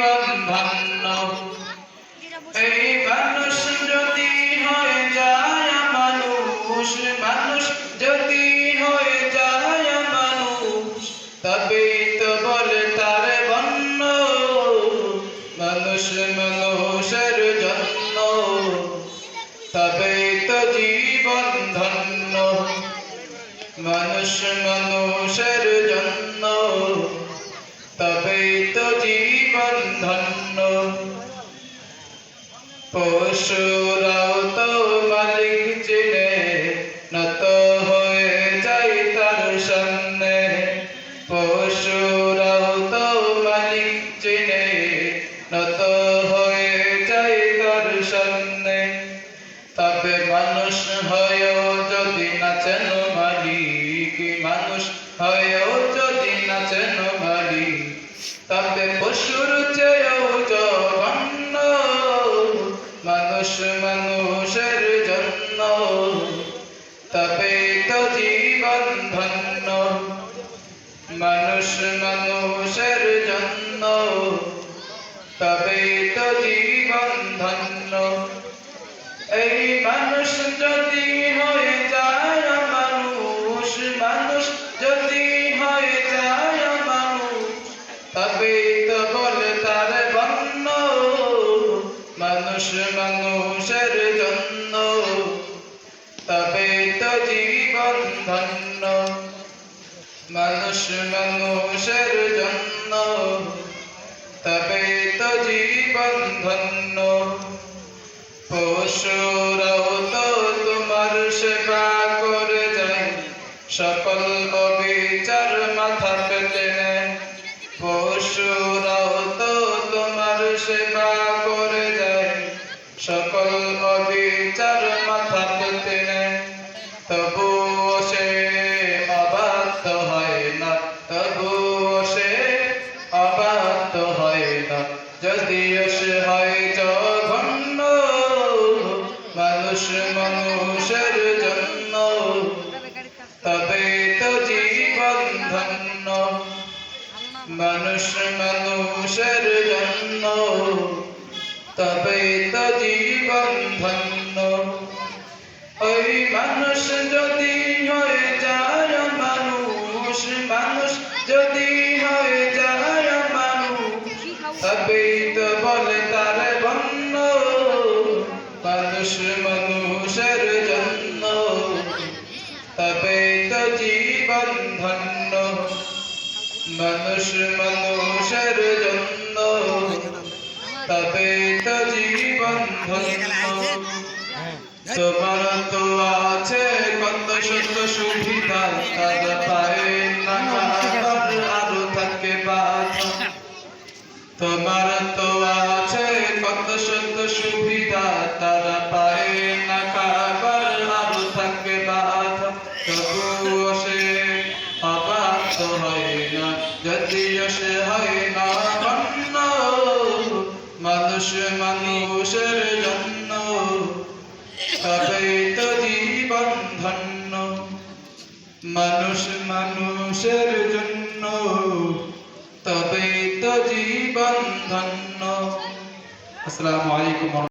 জীবন ধন্য। এই মানুষ যদি হয়ে যায় মানুষ, মানুষ যদি হয়ে যায় মানুষ, তবেই তো বলে তার বন্য। মানুষ মানুষের জন্য, তবেই তো জীবন ধন্য। মানুষ মানুষের জন্য, তবেই তো জীবন ধন্য। পশুরাও তো মালিক চিনে, নত হয়ে যায় তার সামনে। পশুরাও তো মালিক চিনে, নত হয়ে যায় তার সামনে। তবে মানুষ হয়েও যদি নাচেন মালিক, মানুষ হয়েও যদি নাচেন মালিক, তবে পশুর চেয়েও জঘন্য। মানুষ মানুষের জন্য, তবেই তো জীবন ধন্য। মানুষ মানুষের জন্য, তবেই তো জীবন ধন্য। এই মানুষ যদি হয়ে যায় মানুষ, মানুষ যদি হয়ে যায় মানুষ, তবেই তো বলে তার বন্য। মানুষ মানুষের জন্য, তবেই তো জীবন ধন্য। মানুষ মানুষের জন্য, তবেই তো জীবন ধন্য। পশুরাও তো তোমার সেবা করে যায়, সকল অবিচার মাথা পেতে নেয়। পশুরাও তো তোমার সেবা করে যায়, সকল অবিচার মাথা পেতে নেয়। তবুও সে অবাধ্য হয় না, তবুও সে অবাধ্য হয় না, যদিও সে হয় জঘন্য। মানুষ মানুষের জন্য, তবেই তো জীবন ধন্য। মানুষ মানুষের জন্য, তবেই তো জীবন ধন্য। ওই মানুষ যদি হয়ে যায় মানুষ, মানুষ যদি হয়ে যায় মানুষ, তবেই তো বলে তার বন্য। মানুষ মানুষের জন্য, তবেই তো জীবন ধন্য। মানুষ মানুষের জন্য, তবেই তো জীবন ধন্য। তোমার তো আছে কত শত সুবিধা, তার পায়ে না কাবার আরো থাকে বাধা। তোমার তো আছে কত শত সুবিধা, তার পায়ে না কাবার আরো থাকে বাধা। তবুও সে অবাধ্য হয় না, যদিও সে হয় না বন্য। মানুষ মানুষের জন্য, তবেই তো জীবন ধন্য। মানুষ মানুষের জন্য, তবেই তো জীবন ধন্য। আসসালামু আলাইকুম।